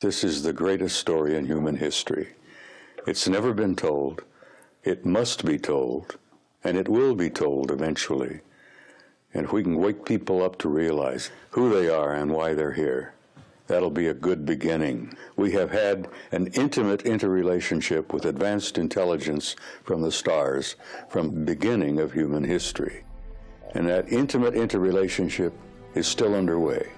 This is the greatest story in human history. It's never been told, it must be told, and it will be told eventually. And if we can wake people up to realize who they are and why they're here, that'll be a good beginning. We have had an intimate interrelationship with advanced intelligence from the stars from the beginning of human history. And that intimate interrelationship is still underway.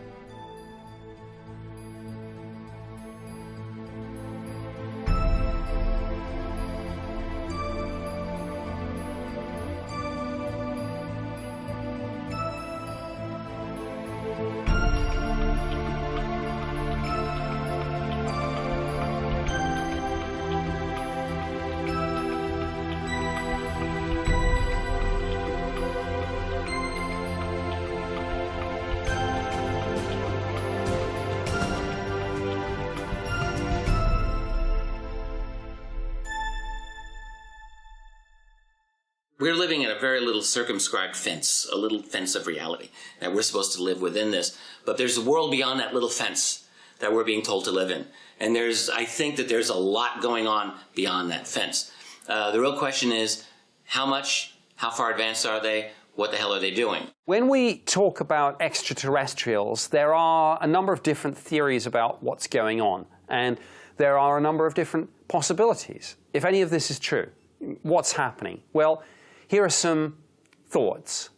We're living in a very little circumscribed fence, a little fence of reality, that we're supposed to live within this. But there's a world beyond that little fence that we're being told to live in. And I think that there's a lot going on beyond that fence. The real question is, how far advanced are they? What the hell are they doing? When we talk about extraterrestrials, there are a number of different theories about what's going on. And there are a number of different possibilities. If any of this is true, what's happening? Well, here are some thoughts.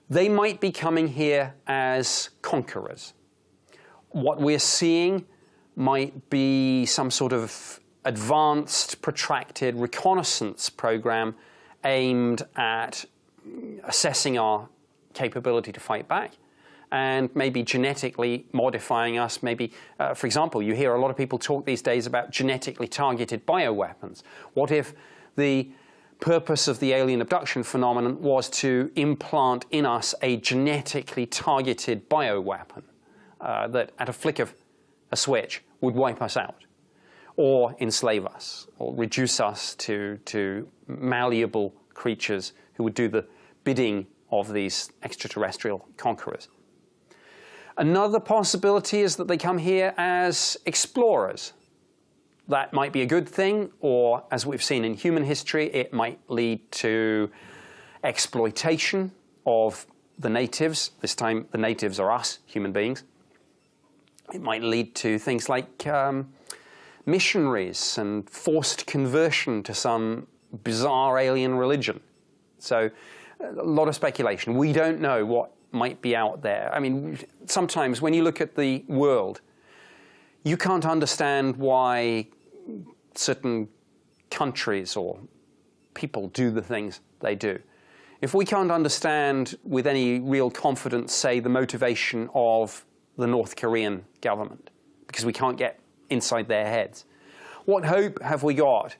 They might be coming here as conquerors. What we're seeing might be some sort of advanced, protracted reconnaissance program aimed at assessing our capability to fight back and maybe genetically modifying us. Maybe, for example, you hear a lot of people talk these days about genetically targeted bioweapons. What if the purpose of the alien abduction phenomenon was to implant in us a genetically targeted bioweapon that at a flick of a switch would wipe us out or enslave us or reduce us to malleable creatures who would do the bidding of these extraterrestrial conquerors. Another possibility is that they come here as explorers. That might be a good thing, or as we've seen in human history, it might lead to exploitation of the natives. This time the natives are us, human beings. It might lead to things like missionaries and forced conversion to some bizarre alien religion. So a lot of speculation. We don't know what might be out there. I mean, sometimes when you look at the world, you can't understand why certain countries or people do the things they do. If we can't understand with any real confidence, say, the motivation of the North Korean government, because we can't get inside their heads, what hope have we got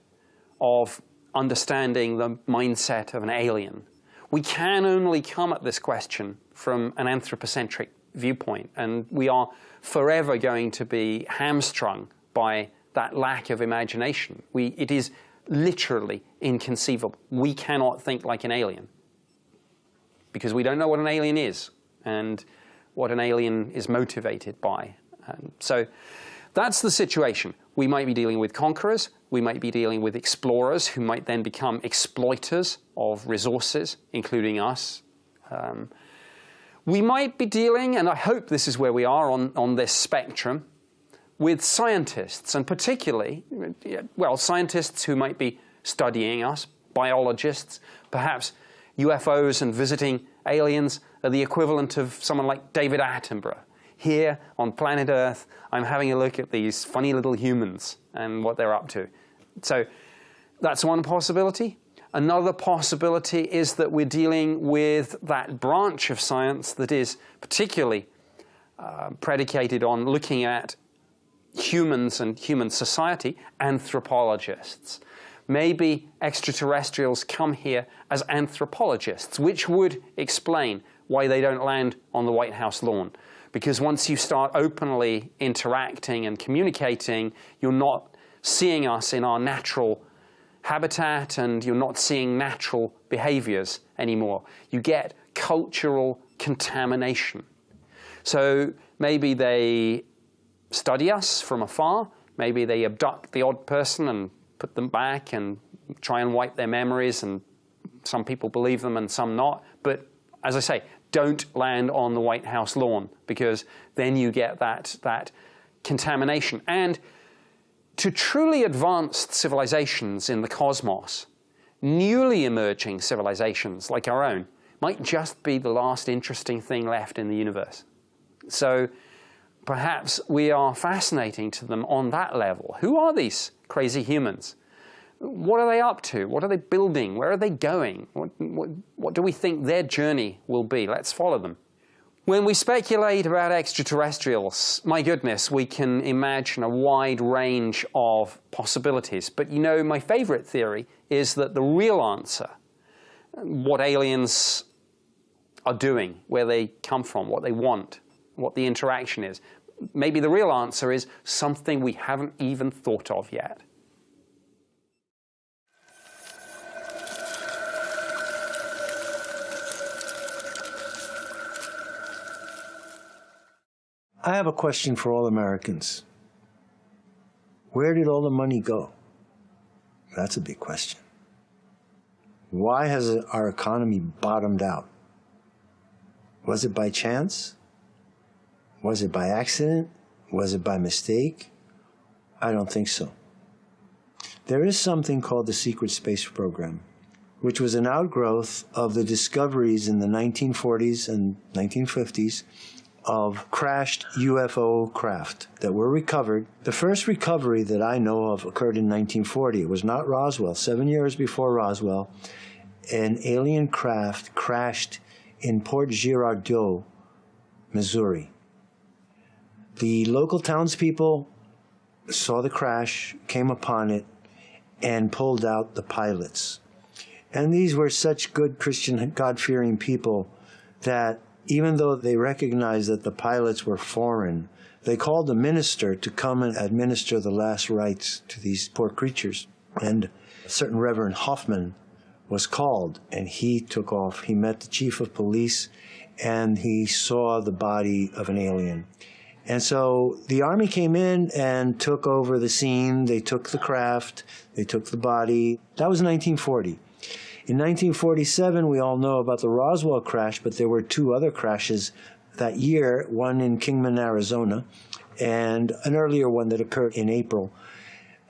of understanding the mindset of an alien? We can only come at this question from an anthropocentric viewpoint, and we are forever going to be hamstrung by that lack of imagination. It is literally inconceivable. We cannot think like an alien because we don't know what an alien is and what an alien is motivated by. So that's the situation. We might be dealing with conquerors. We might be dealing with explorers who might then become exploiters of resources, including us. We might be dealing, and I hope this is where we are on this spectrum, with scientists, and particularly, well, scientists who might be studying us, biologists, perhaps UFOs and visiting aliens are the equivalent of someone like David Attenborough. Here on planet Earth, I'm having a look at these funny little humans and what they're up to. So that's one possibility. Another possibility is that we're dealing with that branch of science that is particularly predicated on looking at humans and human society, anthropologists. Maybe extraterrestrials come here as anthropologists, which would explain why they don't land on the White House lawn. Because once you start openly interacting and communicating, you're not seeing us in our natural habitat and you're not seeing natural behaviors anymore. You get cultural contamination. So maybe they study us from afar. Maybe they abduct the odd person and put them back and try and wipe their memories, and some people believe them and some not. But as I say, don't land on the White House lawn, because then you get that contamination. And to truly advanced civilizations in the cosmos, newly emerging civilizations like our own might just be the last interesting thing left in the universe. So perhaps we are fascinating to them on that level. Who are these crazy humans? What are they up to? What are they building? Where are they going? What do we think their journey will be? Let's follow them. When we speculate about extraterrestrials, my goodness, we can imagine a wide range of possibilities. But you know, my favorite theory is that the real answer, what aliens are doing, where they come from, what they want, what the interaction is, maybe the real answer is something we haven't even thought of yet. I have a question for all Americans. Where did all the money go? That's a big question. Why has our economy bottomed out? Was it by chance? Was it by accident? Was it by mistake? I don't think so. There is something called the Secret Space Program, which was an outgrowth of the discoveries in the 1940s and 1950s of crashed UFO craft that were recovered. The first recovery that I know of occurred in 1940. It was not Roswell. 7 years before Roswell, an alien craft crashed in Port Girardeau, Missouri. The local townspeople saw the crash, came upon it, and pulled out the pilots. And these were such good Christian, God-fearing people that even though they recognized that the pilots were foreign, they called a minister to come and administer the last rites to these poor creatures. And a certain Reverend Hoffman was called, and he took off. He met the chief of police, and he saw the body of an alien. And so the Army came in and took over the scene. They took the craft. They took the body. That was 1940. In 1947, we all know about the Roswell crash, but there were two other crashes that year, one in Kingman, Arizona, and an earlier one that occurred in April.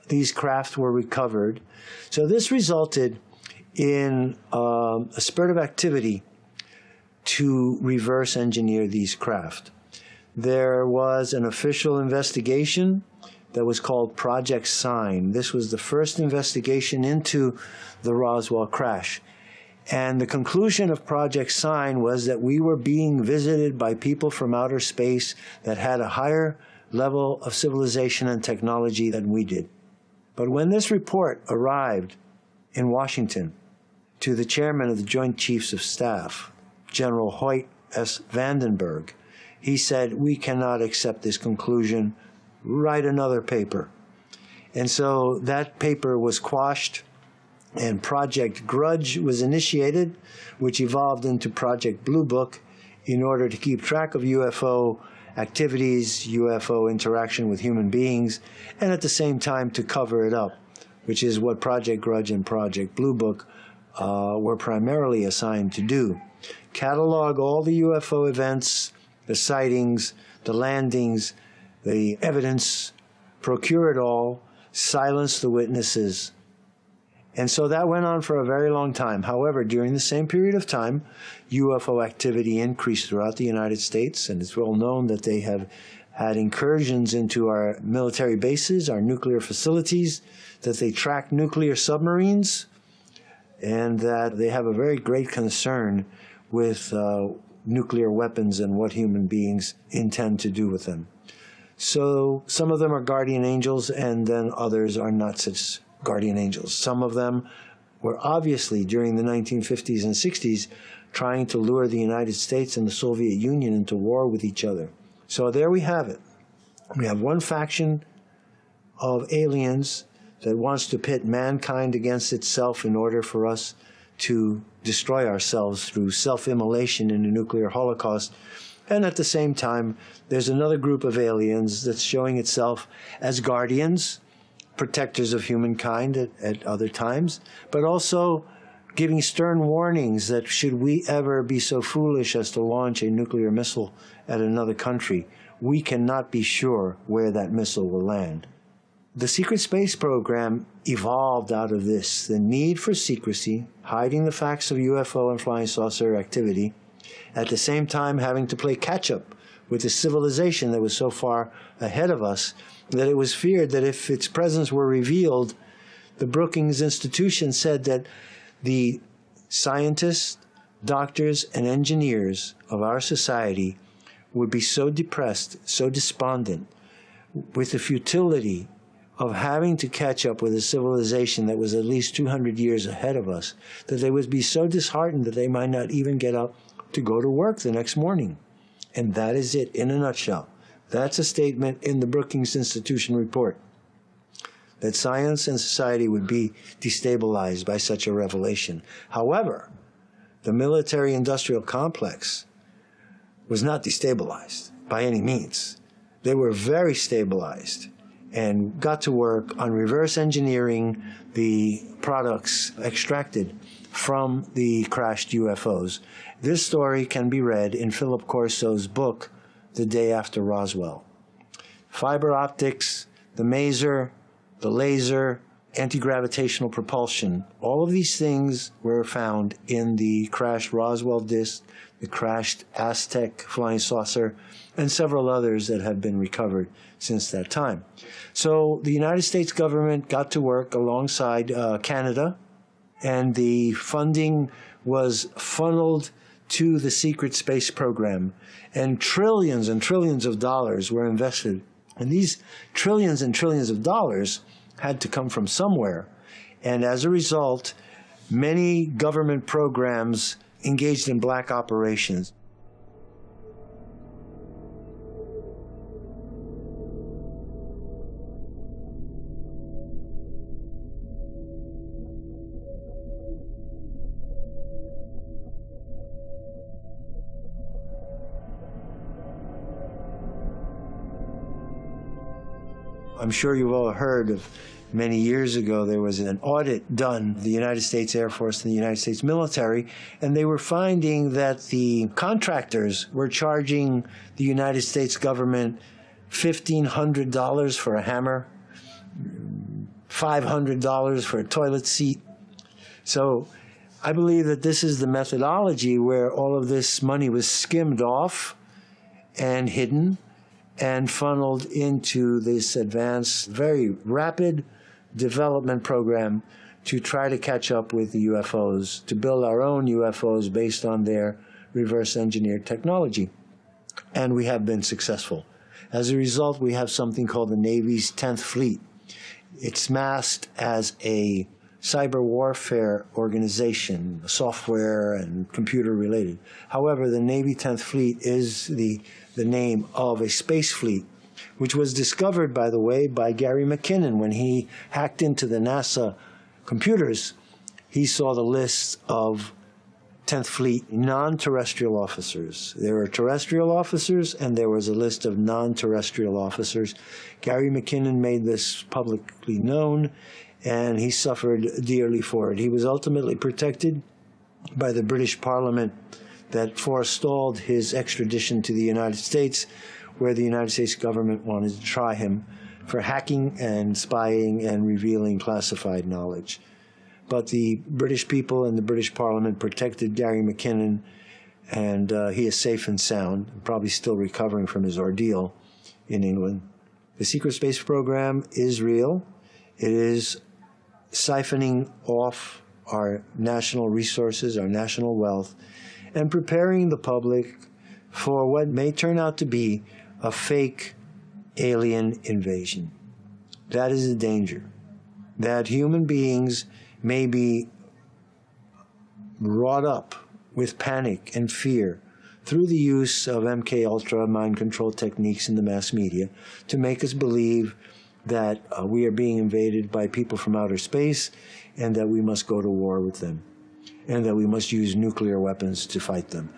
These craft were recovered. So this resulted in a spurt of activity to reverse engineer these craft. There was an official investigation that was called Project Sign. This was the first investigation into the Roswell crash. And the conclusion of Project Sign was that we were being visited by people from outer space that had a higher level of civilization and technology than we did. But when this report arrived in Washington to the chairman of the Joint Chiefs of Staff, General Hoyt S. Vandenberg, he said, "We cannot accept this conclusion. Write another paper." And so that paper was quashed, and Project Grudge was initiated, which evolved into Project Blue Book in order to keep track of UFO activities, UFO interaction with human beings, and at the same time to cover it up, which is what Project Grudge and Project Blue Book were primarily assigned to do. Catalog all the UFO events, the sightings, the landings, the evidence, procure it all, silence the witnesses. And so that went on for a very long time. However, during the same period of time, UFO activity increased throughout the United States, and it's well known that they have had incursions into our military bases, our nuclear facilities, that they track nuclear submarines, and that they have a very great concern with nuclear weapons and what human beings intend to do with them. So some of them are guardian angels, and then others are not such guardian angels. Some of them were obviously, during the 1950s and 60s, trying to lure the United States and the Soviet Union into war with each other. So there we have it. We have one faction of aliens that wants to pit mankind against itself in order for us to destroy ourselves through self-immolation in a nuclear holocaust. And at the same time, there's another group of aliens that's showing itself as guardians, protectors of humankind at other times, but also giving stern warnings that should we ever be so foolish as to launch a nuclear missile at another country, we cannot be sure where that missile will land. The secret space program evolved out of this, the need for secrecy, hiding the facts of UFO and flying saucer activity, at the same time having to play catch-up with a civilization that was so far ahead of us that it was feared that if its presence were revealed, the Brookings Institution said that the scientists, doctors, and engineers of our society would be so depressed, so despondent, with the futility of having to catch up with a civilization that was at least 200 years ahead of us, that they would be so disheartened that they might not even get up to go to work the next morning. And that is it in a nutshell. That's a statement in the Brookings Institution report, that science and society would be destabilized by such a revelation. However, the military-industrial complex was not destabilized by any means. They were very stabilized and got to work on reverse engineering the products extracted from the crashed UFOs. This story can be read in Philip Corso's book, The Day After Roswell. Fiber optics, the maser, the laser, anti-gravitational propulsion, all of these things were found in the crashed Roswell disk, the crashed Aztec flying saucer, and several others that have been recovered since that time. So the United States government got to work alongside Canada, and the funding was funneled to the secret space program, and trillions of dollars were invested. And these trillions and trillions of dollars had to come from somewhere. And as a result, many government programs engaged in black operations. I'm sure you've all heard of many years ago there was an audit done, the United States Air Force and the United States military, and they were finding that the contractors were charging the United States government $1,500 for a hammer, $500 for a toilet seat. So I believe that this is the methodology where all of this money was skimmed off and hidden and funneled into this advanced, very rapid development program to try to catch up with the UFOs, to build our own UFOs based on their reverse engineered technology. And we have been successful. As a result, we have something called the Navy's 10th Fleet. It's masked as a cyber warfare organization, software and computer related. However, the Navy 10th Fleet is the name of a space fleet, which was discovered, by the way, by Gary McKinnon. When he hacked into the NASA computers, he saw the list of 10th Fleet non-terrestrial officers. There were terrestrial officers, and there was a list of non-terrestrial officers. Gary McKinnon made this publicly known, and he suffered dearly for it. He was ultimately protected by the British Parliament that forestalled his extradition to the United States, where the United States government wanted to try him for hacking and spying and revealing classified knowledge. But the British people and the British Parliament protected Gary McKinnon, and he is safe and sound, probably still recovering from his ordeal in England. The secret space program is real. It is siphoning off our national resources, our national wealth, and preparing the public for what may turn out to be a fake alien invasion. That is the danger. That human beings may be wrought up with panic and fear through the use of MK-Ultra mind control techniques in the mass media to make us believe that we are being invaded by people from outer space and that we must go to war with them. and that we must use nuclear weapons to fight them.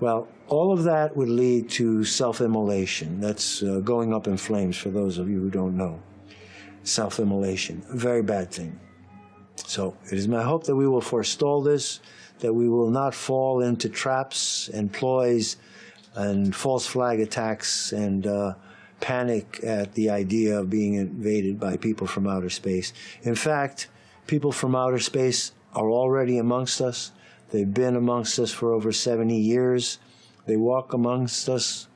Well, all of that would lead to self-immolation. That's going up in flames, for those of you who don't know. Self-immolation, a very bad thing. So it is my hope that we will forestall this, that we will not fall into traps and ploys and false flag attacks and panic at the idea of being invaded by people from outer space. In fact, people from outer space are already amongst us. They've been amongst us for over 70 years. They walk amongst us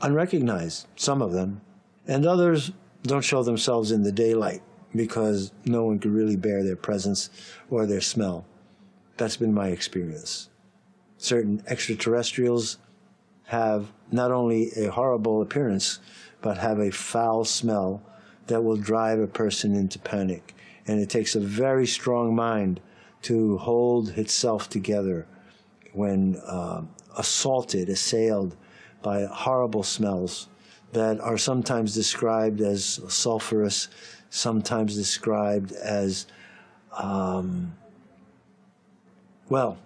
unrecognized, some of them, and others don't show themselves in the daylight because no one could really bear their presence or their smell. That's been my experience. Certain extraterrestrials have not only a horrible appearance, but have a foul smell that will drive a person into panic. And it takes a very strong mind to hold itself together when assailed by horrible smells that are sometimes described as sulfurous, sometimes described as, well,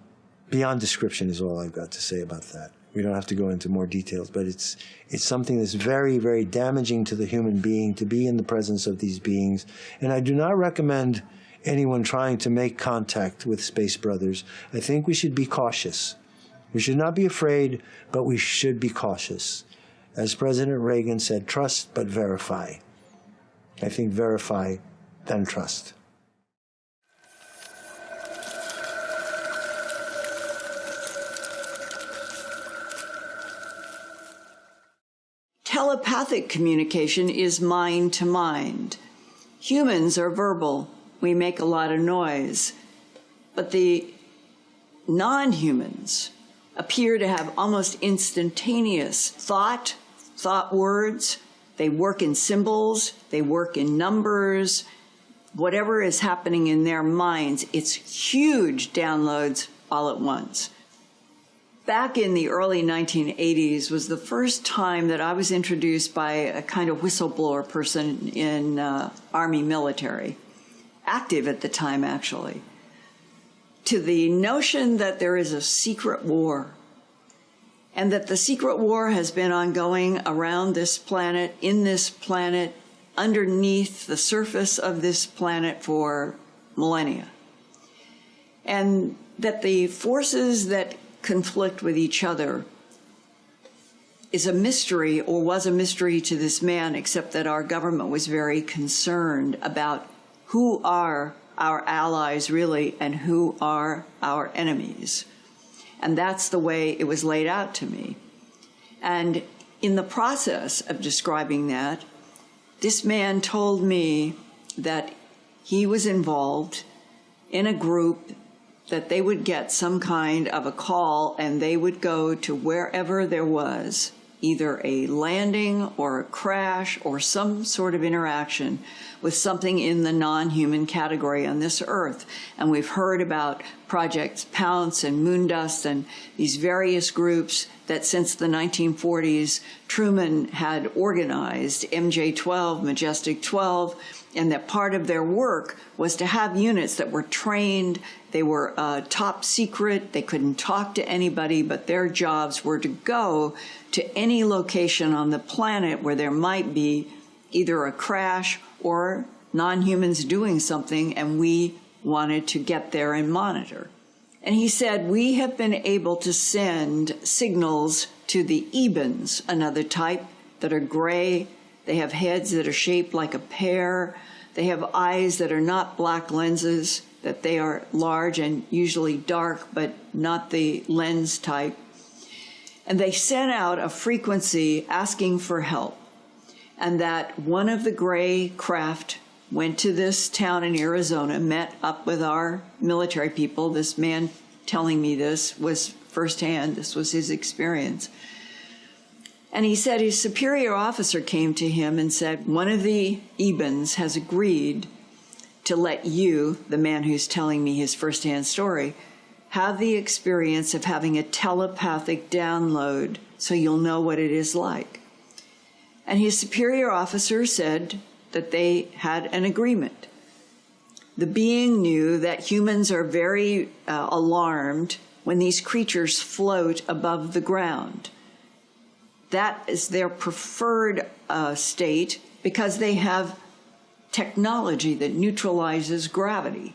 beyond description is all I've got to say about that. We don't have to go into more details, but it's something that's very, very damaging to the human being to be in the presence of these beings. And I do not recommend anyone trying to make contact with Space Brothers. I think we should be cautious. We should not be afraid, but we should be cautious. As President Reagan said, trust but verify. I think verify, then trust. Telepathic communication is mind to mind. Humans are verbal. We make a lot of noise. But the non-humans appear to have almost instantaneous thought words. They work in symbols. They work in numbers. Whatever is happening in their minds, it's huge downloads all at once. Back in the early 1980s was the first time that I was introduced by a kind of whistleblower person in Army military, active at the time actually, to the notion that there is a secret war and that the secret war has been ongoing around this planet, in this planet, underneath the surface of this planet for millennia. And that the forces that conflict with each other is a mystery, or was a mystery to this man, except that our government was very concerned about who are our allies really and who are our enemies. And that's the way it was laid out to me. And in the process of describing that, this man told me that he was involved in a group that they would get some kind of a call and they would go to wherever there was either a landing or a crash or some sort of interaction with something in the non-human category on this earth. And we've heard about Project Pounce and Moondust and these various groups that since the 1940s, Truman had organized, MJ-12, Majestic 12, and that part of their work was to have units that were trained. They were top secret. They couldn't talk to anybody, but their jobs were to go to any location on the planet where there might be either a crash or non-humans doing something, and we wanted to get there and monitor. And he said, we have been able to send signals to the Ebens, another type, that are gray. They have heads that are shaped like a pear. They have eyes that are not black lenses, that they are large and usually dark, but not the lens type. And they sent out a frequency asking for help. And that one of the gray craft went to this town in Arizona, met up with our military people. This man telling me this was firsthand. This was his experience. And he said his superior officer came to him and said, one of the Ebens has agreed to let you, the man who's telling me his firsthand story, have the experience of having a telepathic download so you'll know what it is like. And his superior officer said that they had an agreement. The being knew that humans are very alarmed when these creatures float above the ground. That is their preferred state because they have technology that neutralizes gravity.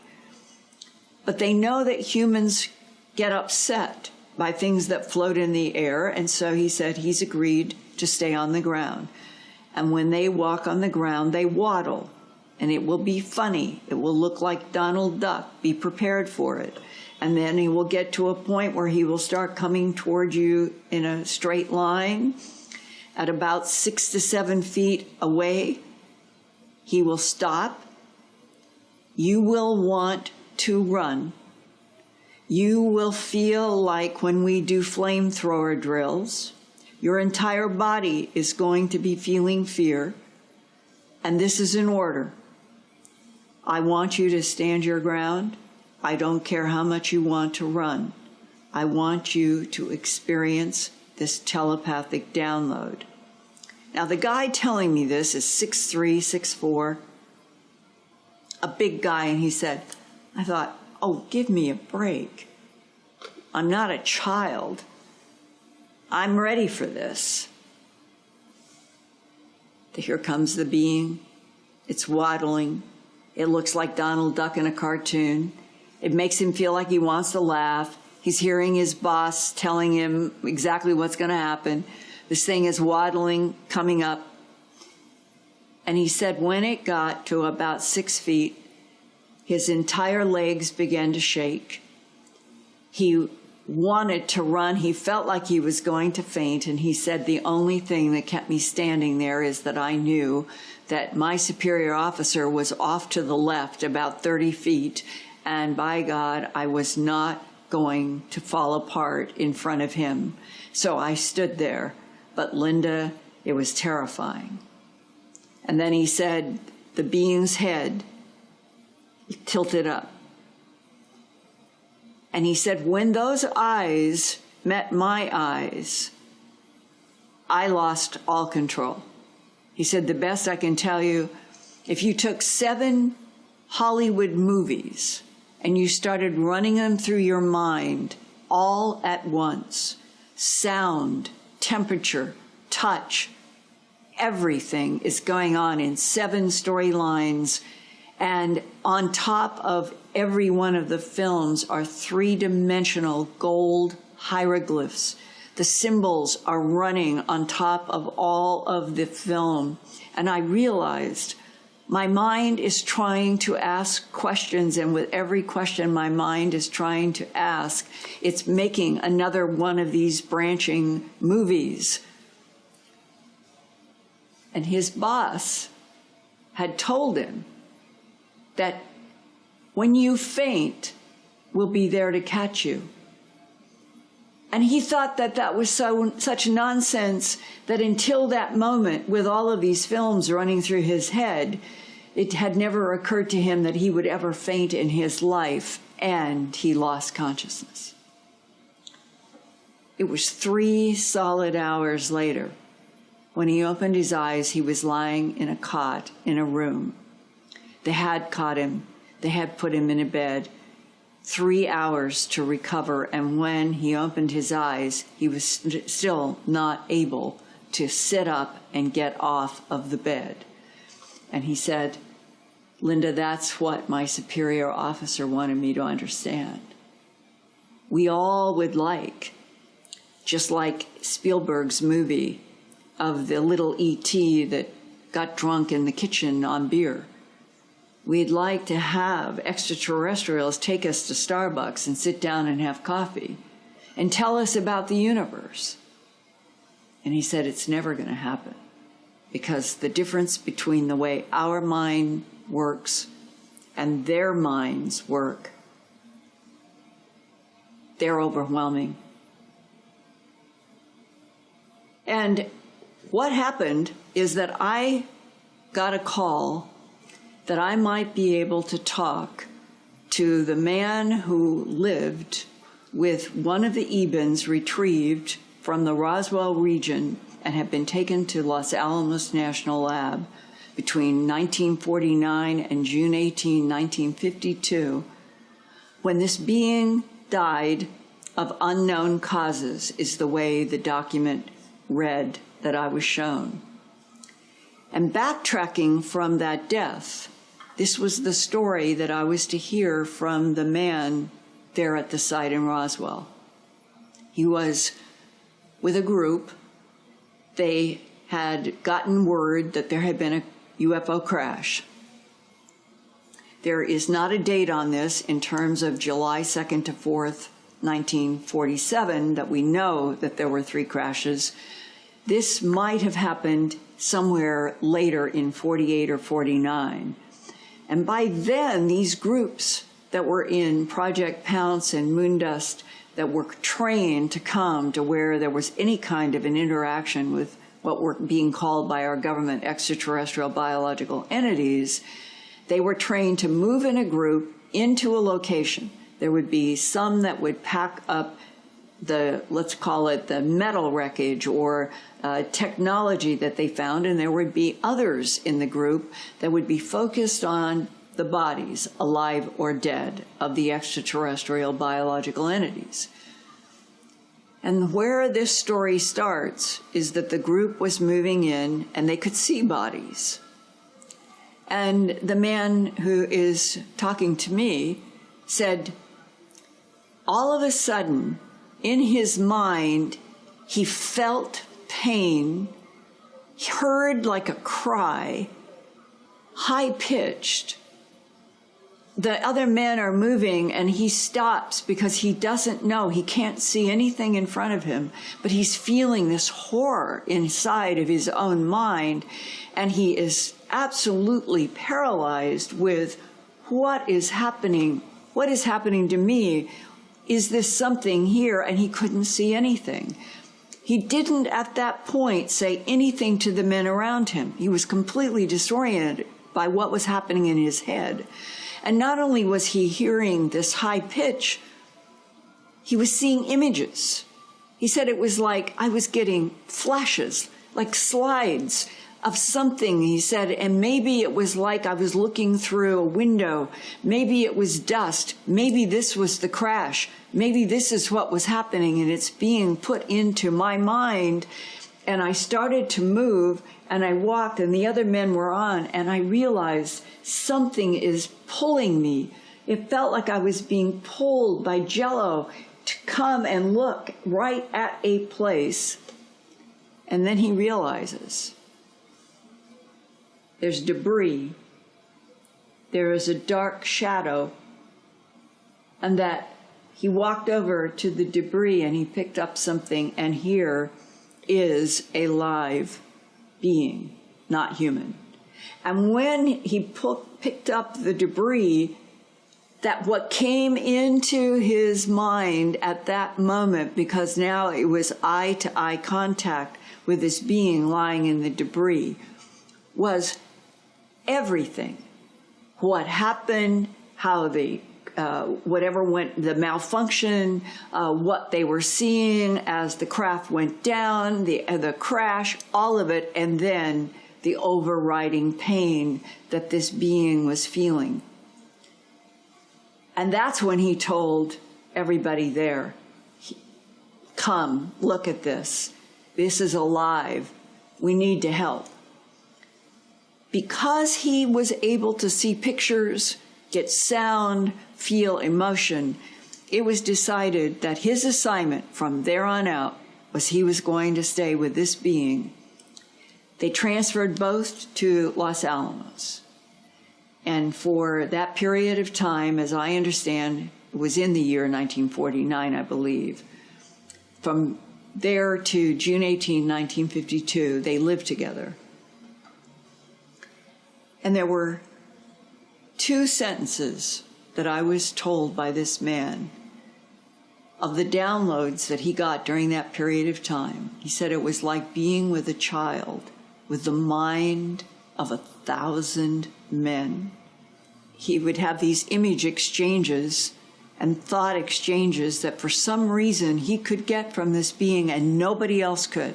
But they know that humans get upset by things that float in the air, and so he said he's agreed to stay on the ground. And when they walk on the ground, they waddle, and it will be funny. It will look like Donald Duck. Be prepared for it. And then he will get to a point where he will start coming toward you in a straight line. At about 6 to 7 feet away, he will stop. You will want to run. You will feel like when we do flamethrower drills, your entire body is going to be feeling fear. And this is an order. I want you to stand your ground. I don't care how much you want to run. I want you to experience this telepathic download. Now, the guy telling me this is 6'3", 6'4", a big guy, and he said, I thought, oh, give me a break. I'm not a child. I'm ready for this. Here comes the being. It's waddling. It looks like Donald Duck in a cartoon. It makes him feel like he wants to laugh. He's hearing his boss telling him exactly what's going to happen. This thing is waddling, coming up. And he said when it got to about 6 feet, his entire legs began to shake. He wanted to run. He felt like he was going to faint. And he said, the only thing that kept me standing there is that I knew that my superior officer was off to the left about 30 feet. And by God, I was not going to fall apart in front of him. So I stood there. But Linda, it was terrifying. And then he said, the being's head tilted up. And he said, when those eyes met my eyes, I lost all control. He said, the best I can tell you, if you took 7 Hollywood movies and you started running them through your mind all at once, sound, temperature, touch, everything is going on in 7 storylines. And on top of every one of the films are 3-dimensional gold hieroglyphs. The symbols are running on top of all of the film. And I realized my mind is trying to ask questions, and with every question my mind is trying to ask, it's making another one of these branching movies. And his boss had told him that when you faint, we'll be there to catch you. And he thought that that was such nonsense that until that moment, with all of these films running through his head, it had never occurred to him that he would ever faint in his life, and he lost consciousness. It was 3 solid hours later. When he opened his eyes, he was lying in a cot in a room. They had caught him. They had put him in a bed. 3 hours to recover, and when he opened his eyes, he was still not able to sit up and get off of the bed. And he said, Linda, that's what my superior officer wanted me to understand. We all would like, just like Spielberg's movie of the little E.T. that got drunk in the kitchen on beer. We'd like to have extraterrestrials take us to Starbucks and sit down and have coffee and tell us about the universe. And he said, it's never going to happen, because the difference between the way our mind works and their minds work, they're overwhelming. And what happened is that I got a call that I might be able to talk to the man who lived with one of the Ebens retrieved from the Roswell region and had been taken to Los Alamos National Lab between 1949 and June 18, 1952, when this being died of unknown causes, is the way the document read that I was shown. And backtracking from that death, this was the story that I was to hear from the man there at the site in Roswell. He was with a group. They had gotten word that there had been a UFO crash. There is not a date on this in terms of July 2nd to 4th, 1947, that we know that there were 3 crashes. This might have happened somewhere later in 48 or 49. And by then, these groups that were in Project Pounce and Moondust that were trained to come to where there was any kind of an interaction with what were being called by our government extraterrestrial biological entities, they were trained to move in a group into a location. There would be some that would pack up the, let's call it the metal wreckage or technology that they found, and there would be others in the group that would be focused on the bodies, alive or dead, of the extraterrestrial biological entities. And where this story starts is that the group was moving in and they could see bodies. And the man who is talking to me said, all of a sudden, in his mind, he felt pain, he heard like a cry, high-pitched. The other men are moving and he stops because he doesn't know, he can't see anything in front of him, but he's feeling this horror inside of his own mind, and he is absolutely paralyzed with what is happening to me? Is this something here? And he couldn't see anything. He didn't at that point say anything to the men around him. He was completely disoriented by what was happening in his head. And not only was he hearing this high pitch, he was seeing images. He said it was like I was getting flashes, like slides of something, he said, and maybe it was like I was looking through a window. Maybe it was dust. Maybe this was the crash. Maybe this is what was happening, and it's being put into my mind. And I started to move, and I walked, and the other men were on, and I realized something is pulling me. It felt like I was being pulled by Jell-O to come and look right at a place. And then he realizes there's debris, there is a dark shadow, and that he walked over to the debris and he picked up something, and here is a live being, not human. And when he picked up the debris, that what came into his mind at that moment, because now it was eye-to-eye contact with this being lying in the debris, was everything. What happened, how the whatever went, the malfunction, what they were seeing as the craft went down, the crash, all of it, and then the overriding pain that this being was feeling. And that's when he told everybody there, come, look at this. This is alive. We need to help. Because he was able to see pictures, get sound, feel emotion, it was decided that his assignment from there on out was he was going to stay with this being. They transferred both to Los Alamos. And for that period of time, as I understand, it was in the year 1949, I believe. From there to June 18, 1952, they lived together. And there were 2 sentences that I was told by this man of the downloads that he got during that period of time. He said it was like being with a child with the mind of 1,000 men. He would have these image exchanges and thought exchanges that for some reason he could get from this being and nobody else could.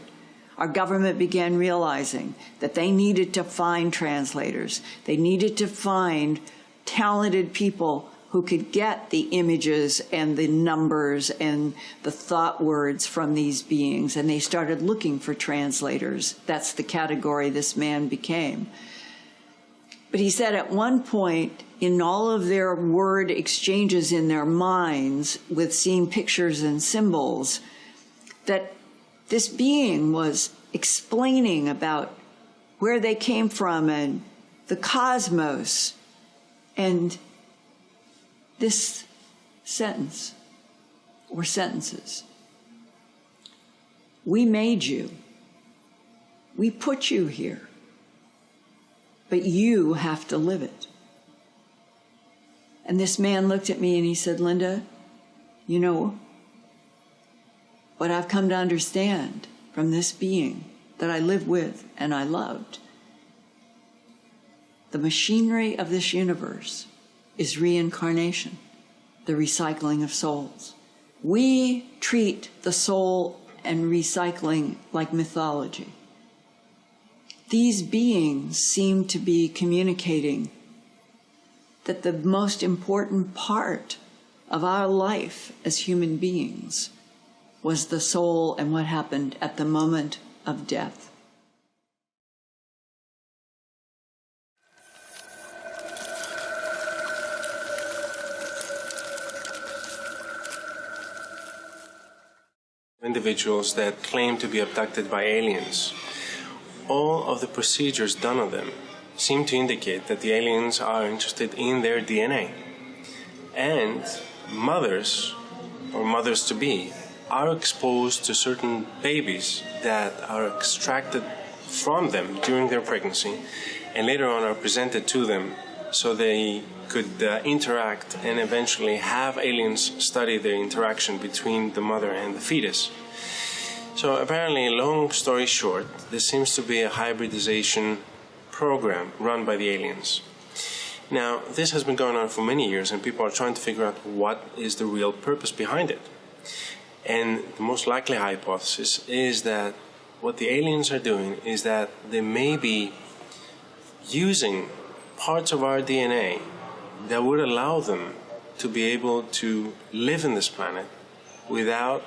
our government began realizing that they needed to find translators. They needed to find talented people who could get the images and the numbers and the thought words from these beings, and they started looking for translators. That's the category this man became. But he said at one point, in all of their word exchanges in their minds with seeing pictures and symbols, that this being was explaining about where they came from and the cosmos. And this sentence, or sentences: we made you. We put you here. But you have to live it. And this man looked at me and he said, Linda, you know, what I've come to understand from this being that I live with and I loved, the machinery of this universe is reincarnation, the recycling of souls. We treat the soul and recycling like mythology. These beings seem to be communicating that the most important part of our life as human beings was the soul and what happened at the moment of death. Individuals that claim to be abducted by aliens, all of the procedures done on them seem to indicate that the aliens are interested in their DNA. And mothers, or mothers-to-be, are exposed to certain babies that are extracted from them during their pregnancy and later on are presented to them so they could interact and eventually have aliens study the interaction between the mother and the fetus. So apparently, long story short, this seems to be a hybridization program run by the aliens. Now, this has been going on for many years, and people are trying to figure out what is the real purpose behind it. And the most likely hypothesis is that what the aliens are doing is that they may be using parts of our DNA that would allow them to be able to live in this planet without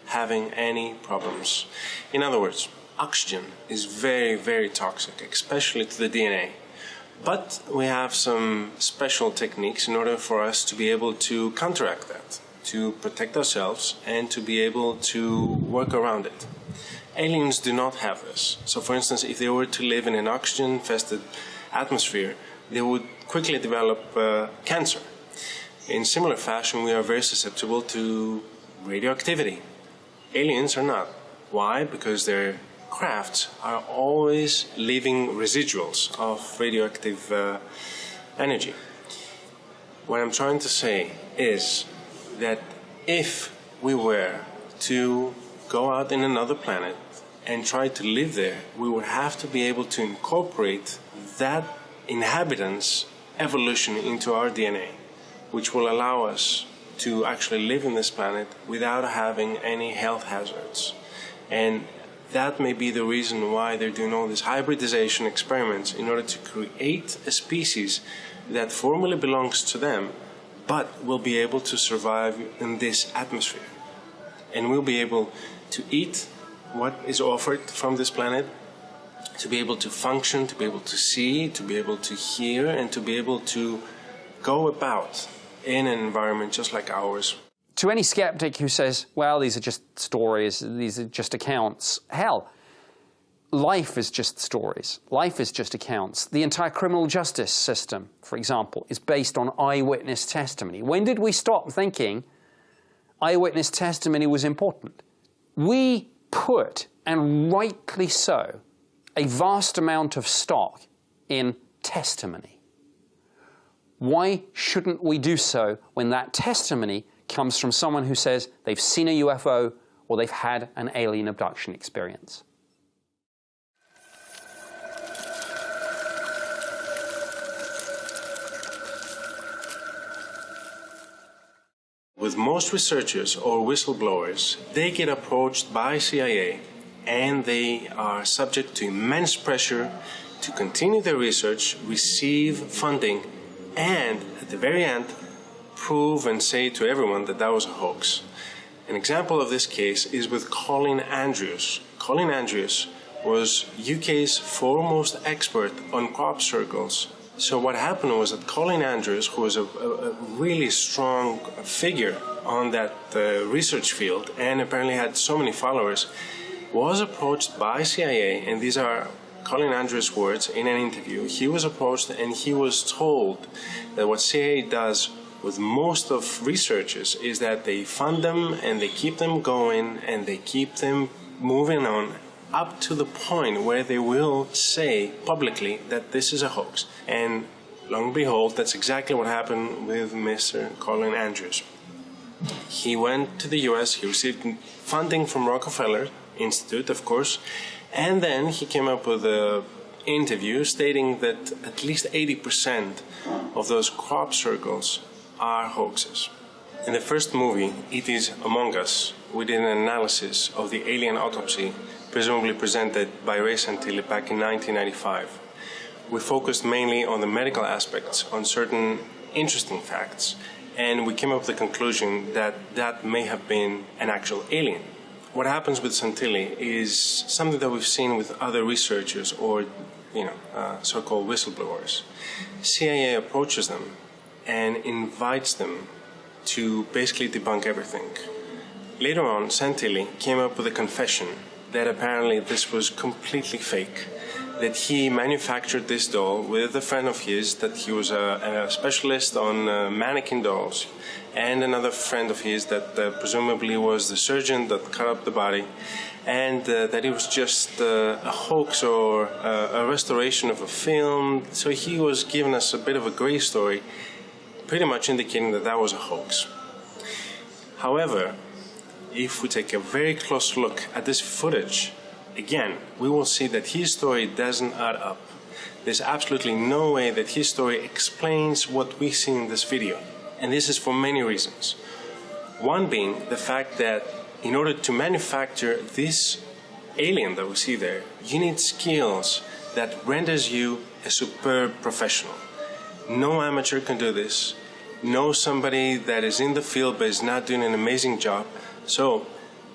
having any problems. In other words, oxygen is very, very toxic, especially to the DNA. But we have some special techniques in order for us to be able to counteract that, to protect ourselves and to be able to work around it. Aliens do not have this. So for instance, if they were to live in an oxygen-infested atmosphere, they would quickly develop cancer. In similar fashion, we are very susceptible to radioactivity. Aliens are not. Why? Because their crafts are always leaving residuals of radioactive energy. What I'm trying to say is that if we were to go out in another planet and try to live there, we would have to be able to incorporate that inhabitant's evolution into our DNA, which will allow us to actually live in this planet without having any health hazards. And that may be the reason why they're doing all these hybridization experiments in order to create a species that formally belongs to them, but will be able to survive in this atmosphere. And will be able to eat what is offered from this planet, to be able to function, to be able to see, to be able to hear, and to be able to go about in an environment just like ours. To any skeptic who says, well, these are just stories, these are just accounts, hell, life is just stories. Life is just accounts. The entire criminal justice system, for example, is based on eyewitness testimony. When did we stop thinking eyewitness testimony was important? We put, and rightly so, a vast amount of stock in testimony. Why shouldn't we do so when that testimony comes from someone who says they've seen a UFO or they've had an alien abduction experience? With most researchers or whistleblowers, they get approached by CIA and they are subject to immense pressure to continue their research, receive funding, and at the very end, prove and say to everyone that that was a hoax. An example of this case is with Colin Andrews. Colin Andrews was UK's foremost expert on crop circles. So what happened was that Colin Andrews, who was a really strong figure on that research field and apparently had so many followers, was approached by CIA, and these are Colin Andrews' words in an interview. He was approached and he was told that what CIA does with most of researchers is that they fund them and they keep them going and they keep them moving on up to the point where they will say publicly that this is a hoax. And lo and behold, that's exactly what happened with Mr. Colin Andrews. He went to the US, he received funding from Rockefeller Institute, of course, and then he came up with an interview stating that at least 80% of those crop circles are hoaxes. In the first movie, It Is Among Us, we did an analysis of the alien autopsy presumably presented by Ray Santilli back in 1995. We focused mainly on the medical aspects, on certain interesting facts, and we came up with the conclusion that that may have been an actual alien. What happens with Santilli is something that we've seen with other researchers or, so-called whistleblowers. CIA approaches them and invites them to basically debunk everything. Later on, Santilli came up with a confession that apparently this was completely fake, that he manufactured this doll with a friend of his, that he was a specialist on mannequin dolls, and another friend of his that presumably was the surgeon that cut up the body, and that it was just a hoax or a restoration of a film. So he was giving us a bit of a gray story, pretty much indicating that that was a hoax. However, if we take a very close look at this footage, again, we will see that his story doesn't add up. There's absolutely no way that his story explains what we see in this video. And this is for many reasons. One being the fact that in order to manufacture this alien that we see there, you need skills that renders you a superb professional. No amateur can do this. No somebody that is in the field but is not doing an amazing job. So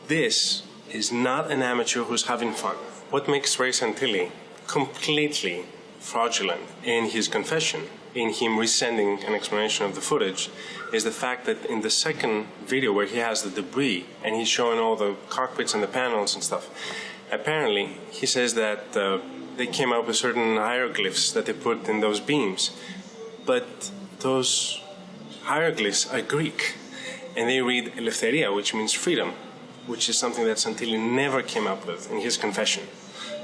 this is not an amateur who's having fun. What makes Ray Santilli completely fraudulent in his confession, in him resending an explanation of the footage, is the fact that in the second video where he has the debris and he's showing all the cockpits and the panels and stuff, apparently he says that they came up with certain hieroglyphs that they put in those beams. But those hieroglyphs are Greek, and they read Eleftheria, which means freedom, which is something that Santilli never came up with in his confession.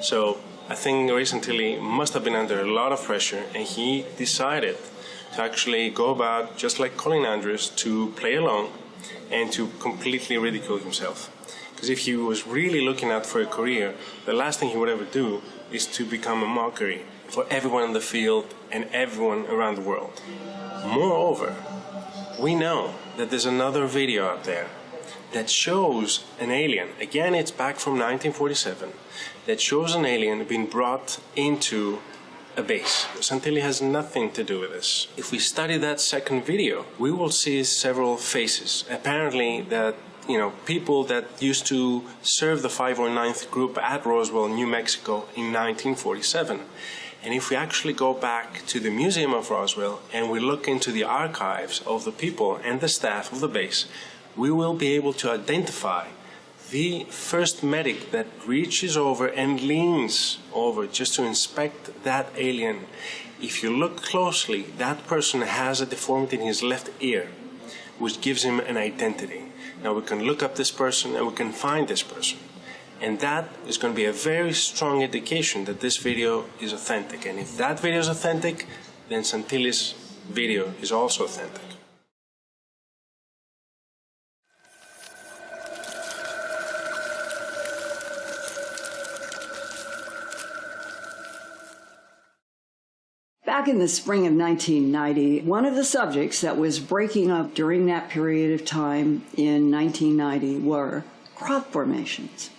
So I think Ray Santilli must have been under a lot of pressure, and he decided to actually go about, just like Colin Andrews, to play along and to completely ridicule himself. Because if he was really looking out for a career, the last thing he would ever do is to become a mockery for everyone in the field and everyone around the world. Moreover, we know that there's another video out there that shows an alien, again it's back from 1947, that shows an alien being brought into a base. Santilli has nothing to do with this. If we study that second video, we will see several faces. Apparently that, people that used to serve the 509th Group at Roswell, New Mexico in 1947. And if we actually go back to the Museum of Roswell and we look into the archives of the people and the staff of the base, we will be able to identify the first medic that reaches over and leans over just to inspect that alien. If you look closely, that person has a deformity in his left ear, which gives him an identity. Now we can look up this person and we can find this person. And that is going to be a very strong indication that this video is authentic. And if that video is authentic, then Santilli's video is also authentic. Back in the spring of 1990, one of the subjects that was breaking up during that period of time in 1990 were crop formations.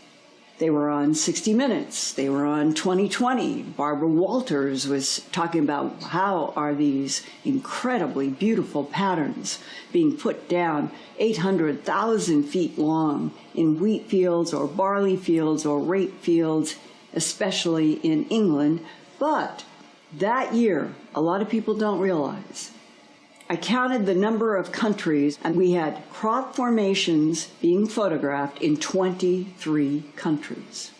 They were on 60 Minutes. They were on 2020. Barbara Walters was talking about how are these incredibly beautiful patterns being put down 800,000 feet long in wheat fields or barley fields or rape fields, especially in England. But that year, a lot of people don't realize, I counted the number of countries, and we had crop formations being photographed in 23 countries,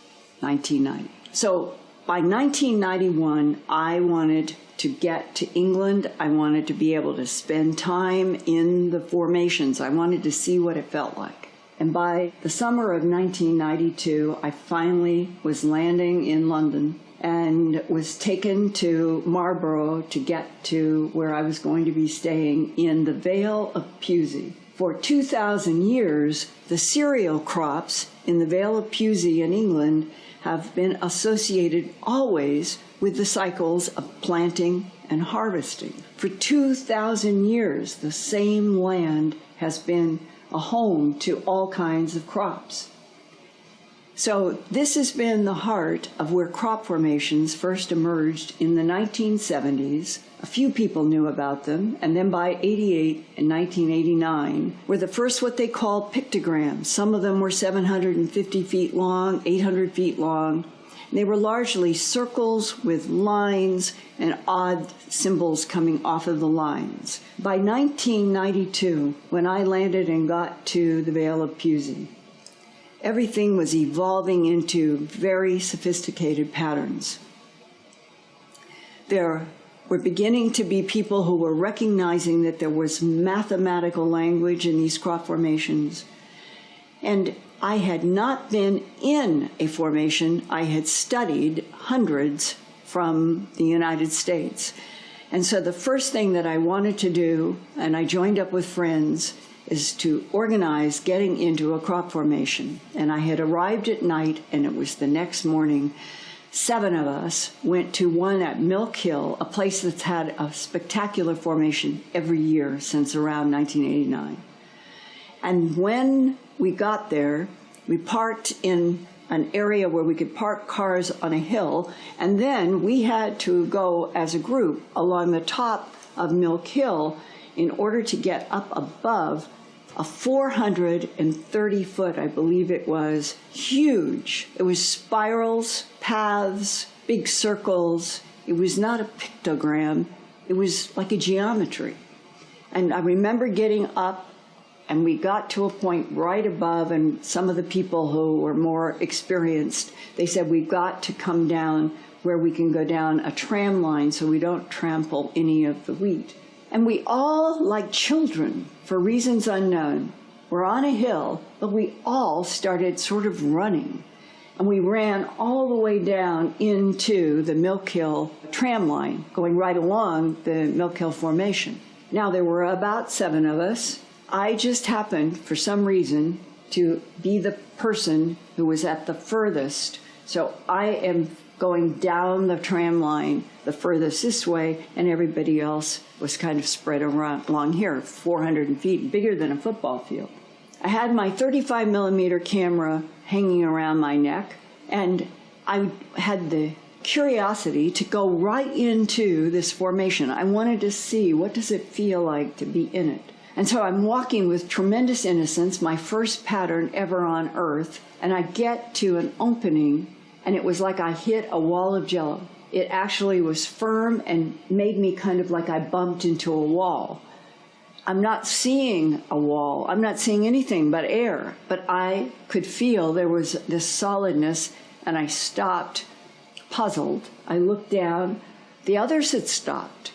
1990. So by 1991, I wanted to get to England. I wanted to be able to spend time in the formations. I wanted to see what it felt like. And by the summer of 1992, I finally was landing in London and was taken to Marlborough to get to where I was going to be staying in the Vale of Pewsey. For 2,000 years, the cereal crops in the Vale of Pewsey in England have been associated always with the cycles of planting and harvesting. For 2,000 years, the same land has been a home to all kinds of crops. So this has been the heart of where crop formations first emerged in the 1970s. A few people knew about them, and then by 88 and 1989 were the first what they called pictograms. Some of them were 750 feet long, 800 feet long. And they were largely circles with lines and odd symbols coming off of the lines. By 1992, when I landed and got to the Vale of Pewsey, everything was evolving into very sophisticated patterns. There were beginning to be people who were recognizing that there was mathematical language in these crop formations. And I had not been in a formation. I had studied hundreds from the United States. And so the first thing that I wanted to do, and I joined up with friends, is to organize getting into a crop formation. And I had arrived at night, and it was the next morning. 7 of us went to one at Milk Hill, a place that's had a spectacular formation every year since around 1989. And when we got there, we parked in an area where we could park cars on a hill, and then we had to go as a group along the top of Milk Hill in order to get up above a 430-foot, I believe it was, huge. It was spirals, paths, big circles. It was not a pictogram. It was like a geometry. And I remember getting up, and we got to a point right above, and some of the people who were more experienced, they said, we've got to come down where we can go down a tram line so we don't trample any of the wheat. And we all, like children, for reasons unknown, were on a hill, but we all started sort of running. And we ran all the way down into the Milk Hill tram line, going right along the Milk Hill formation. Now, there were about 7 of us. I just happened, for some reason, to be the person who was at the furthest. So I am going down the tram line the furthest this way, and everybody else was kind of spread around along here, 400 feet, bigger than a football field. I had my 35-millimeter camera hanging around my neck, and I had the curiosity to go right into this formation. I wanted to see, what does it feel like to be in it? And so I'm walking with tremendous innocence, my first pattern ever on Earth, and I get to an opening, and it was like I hit a wall of jello. It actually was firm and made me kind of like I bumped into a wall. I'm not seeing a wall. I'm not seeing anything but air. But I could feel there was this solidness, and I stopped, puzzled. I looked down. The others had stopped.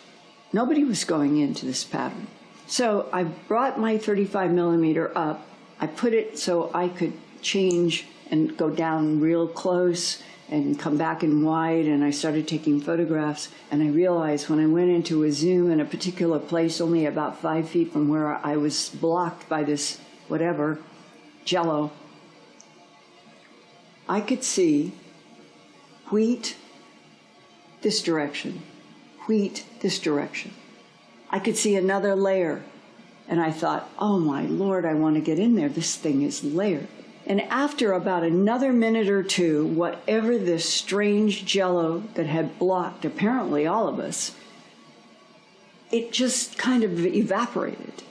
Nobody was going into this pattern. So I brought my 35-millimeter up. I put it so I could change and go down real close and come back in wide, and I started taking photographs. And I realized when I went into a zoom in a particular place, only about 5 feet from where I was blocked by this whatever, jello, I could see wheat this direction, wheat this direction. I could see another layer. And I thought, oh my Lord, I want to get in there. This thing is layered. And after about another minute or two, whatever this strange jello that had blocked apparently all of us, it just kind of evaporated.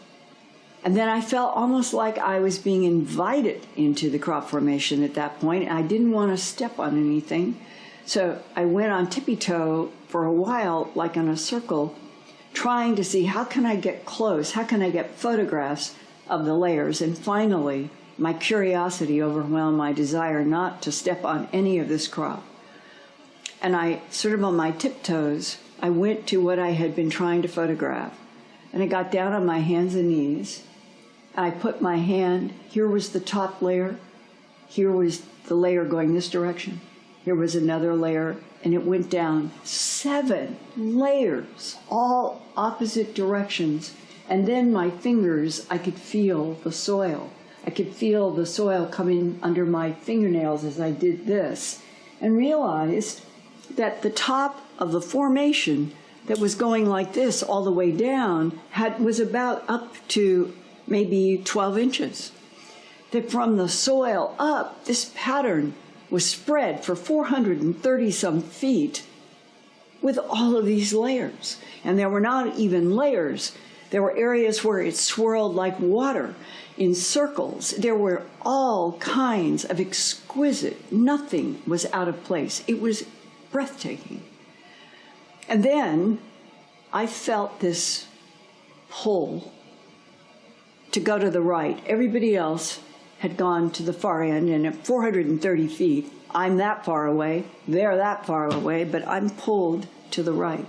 And then I felt almost like I was being invited into the crop formation at that point. I didn't want to step on anything. So I went on tippy-toe for a while, like in a circle, trying to see how can I get close, how can I get photographs of the layers. And finally, my curiosity overwhelmed my desire not to step on any of this crop. And I, sort of on my tiptoes, I went to what I had been trying to photograph. And I got down on my hands and knees. And I put my hand, here was the top layer, here was the layer going this direction, here was another layer, and it went down 7 layers, all opposite directions. And then my fingers, I could feel the soil. I could feel the soil coming under my fingernails as I did this, and realized that the top of the formation that was going like this all the way down was about up to maybe 12 inches. That from the soil up, this pattern was spread for 430 some feet with all of these layers. And there were not even layers. There were areas where it swirled like water in circles. There were all kinds of exquisite, nothing was out of place. It was breathtaking. And then I felt this pull to go to the right. Everybody else had gone to the far end, and at 430 feet, I'm that far away, they're that far away, but I'm pulled to the right.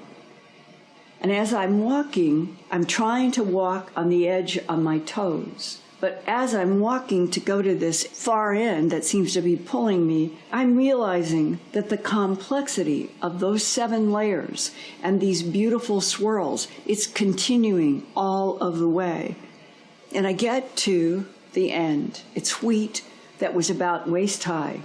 And as I'm walking, I'm trying to walk on the edge of my toes. But as I'm walking to go to this far end that seems to be pulling me, I'm realizing that the complexity of those 7 layers and these beautiful swirls, it's continuing all of the way. And I get to the end. It's wheat that was about waist high.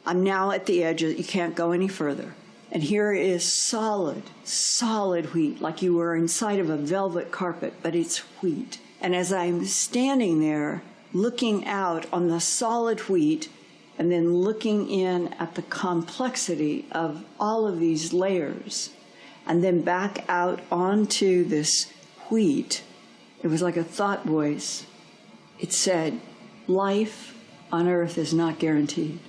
I'm now at the edge. You can't go any further. And here is solid, solid wheat, like you were inside of a velvet carpet, but it's wheat. And as I'm standing there, looking out on the solid wheat, and then looking in at the complexity of all of these layers, and then back out onto this wheat, it was like a thought voice. It said, life on earth is not guaranteed.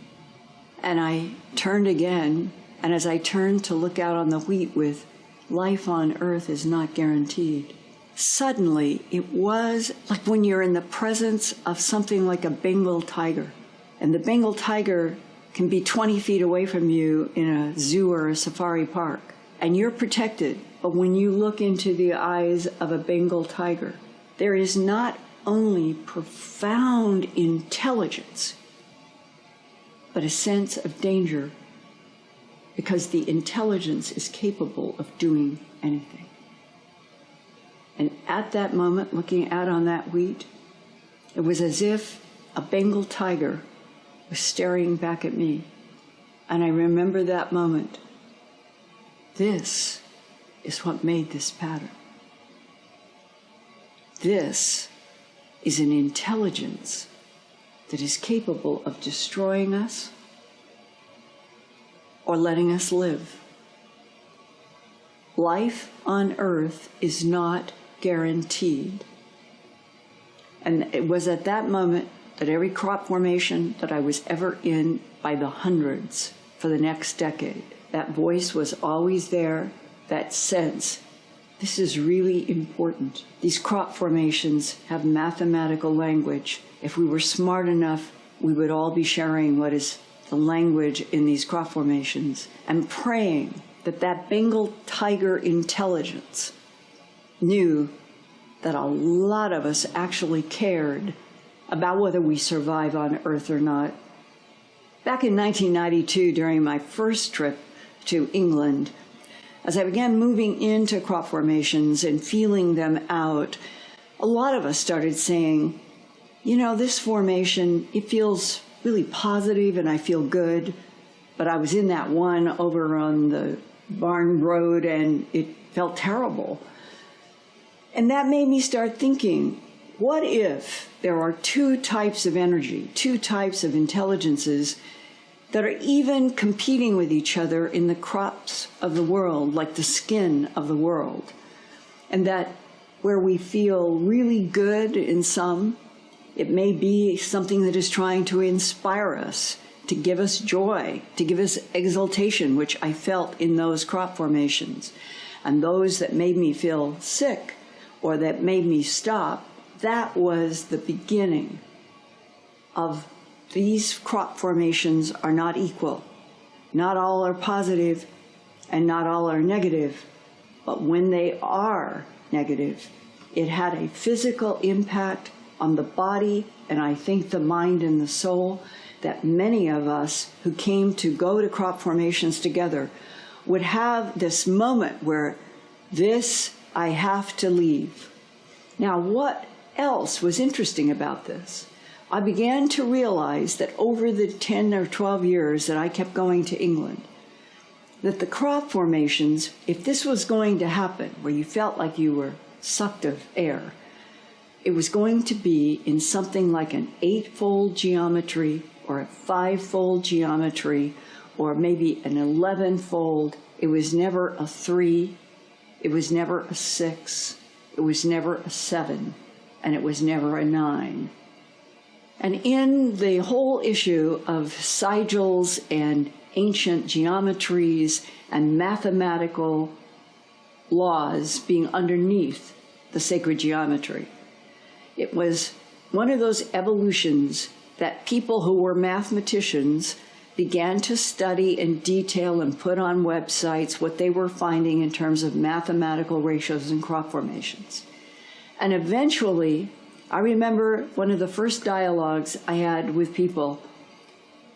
And I turned again, and as I turned to look out on the wheat with life on earth is not guaranteed, suddenly it was like when you're in the presence of something like a Bengal tiger. And the Bengal tiger can be 20 feet away from you in a zoo or a safari park, and you're protected. But when you look into the eyes of a Bengal tiger, there is not only profound intelligence, but a sense of danger, because the intelligence is capable of doing anything. And at that moment, looking out on that wheat, it was as if a Bengal tiger was staring back at me. And I remember that moment. This is what made this pattern. This is an intelligence that is capable of destroying us or letting us live. Life on earth is not guaranteed. And it was at that moment that every crop formation that I was ever in by the hundreds for the next decade, that voice was always there, that sense, this is really important. These crop formations have mathematical language. If we were smart enough, we would all be sharing what is the language in these crop formations and praying that that Bengal tiger intelligence knew that a lot of us actually cared about whether we survive on Earth or not. Back in 1992, during my first trip to England, as I began moving into crop formations and feeling them out, a lot of us started saying, you know, this formation, it feels really positive and I feel good, but I was in that one over on the Barn Road and it felt terrible. And that made me start thinking, what if there are two types of energy, two types of intelligences that are even competing with each other in the crops of the world, like the skin of the world, and that where we feel really good in some, it may be something that is trying to inspire us, to give us joy, to give us exultation, which I felt in those crop formations. And those that made me feel sick or that made me stop, that was the beginning of these crop formations are not equal. Not all are positive and not all are negative, but when they are negative, it had a physical impact on the body and I think the mind and the soul that many of us who came to go to crop formations together would have this moment where this I have to leave. Now, what else was interesting about this? I began to realize that over the 10 or 12 years that I kept going to England, that the crop formations, if this was going to happen, where you felt like you were sucked of air, it was going to be in something like an 8-fold geometry or a 5-fold geometry or maybe an 11-fold. It was never a 3, it was never a 6, it was never a 7, and it was never a 9. And in the whole issue of sigils and ancient geometries and mathematical laws being underneath the sacred geometry, it was one of those evolutions that people who were mathematicians began to study in detail and put on websites what they were finding in terms of mathematical ratios and crop formations. And eventually, I remember one of the first dialogues I had with people.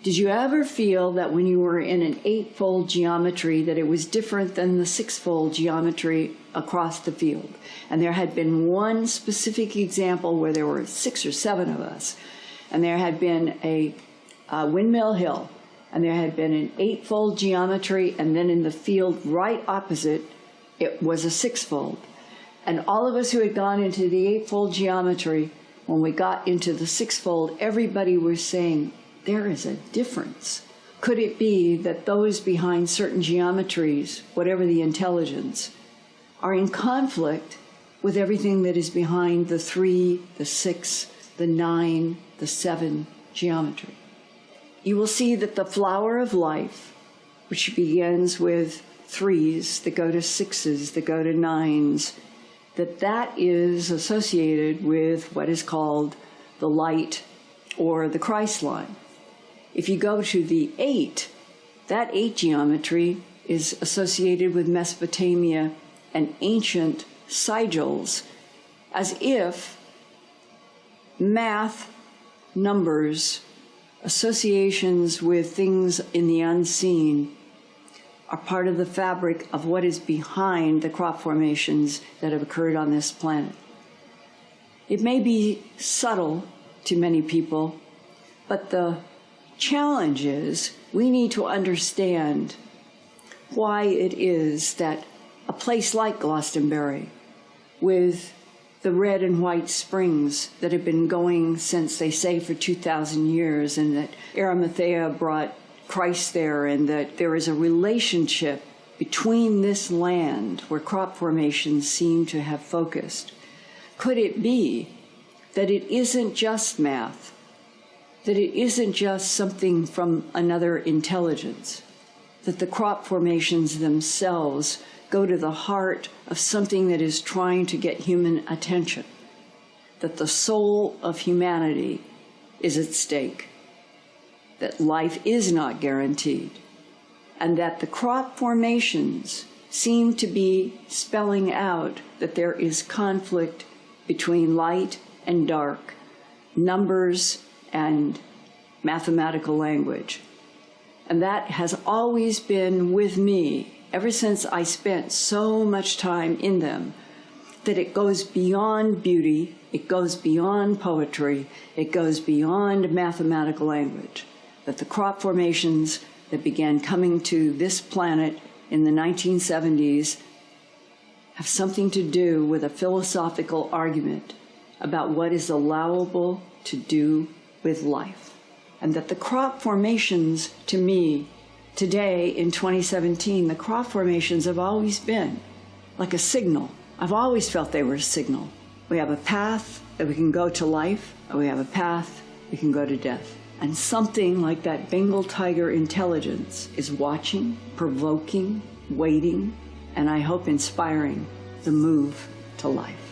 Did you ever feel that when you were in an 8-fold geometry that it was different than the 6-fold geometry across the field? And there had been one specific example where there were 6 or 7 of us, and there had been a Windmill Hill, and there had been an 8-fold geometry, and then in the field right opposite, it was a 6-fold. And all of us who had gone into the 8-fold geometry, when we got into the 6-fold, everybody was saying, there is a difference. Could it be that those behind certain geometries, whatever the intelligence, are in conflict with everything that is behind the 3, the 6, the 9, the 7 geometry? You will see that the flower of life, which begins with 3s that go to 6s, that go to 9s, that is associated with what is called the light or the Christ line. If you go to the 8, that 8 geometry is associated with Mesopotamia and ancient sigils, as if math, numbers, associations with things in the unseen are part of the fabric of what is behind the crop formations that have occurred on this planet. It may be subtle to many people, but the challenge is we need to understand why it is that a place like Glastonbury, with the red and white springs that have been going since, they say, for 2,000 years, and that Arimathea brought Christ there, and that there is a relationship between this land where crop formations seem to have focused. Could it be that it isn't just math, that it isn't just something from another intelligence, that the crop formations themselves go to the heart of something that is trying to get human attention, that the soul of humanity is at stake, that life is not guaranteed, and that the crop formations seem to be spelling out that there is conflict between light and dark, numbers and mathematical language. And that has always been with me ever since I spent so much time in them, that it goes beyond beauty, it goes beyond poetry, it goes beyond mathematical language. That the crop formations that began coming to this planet in the 1970s have something to do with a philosophical argument about what is allowable to do with life. And that the crop formations, to me, today in 2017, the crop formations have always been like a signal. I've always felt they were a signal. We have a path that we can go to life, and we have a path we can go to death. And something like that Bengal tiger intelligence is watching, provoking, waiting, and I hope inspiring the move to life.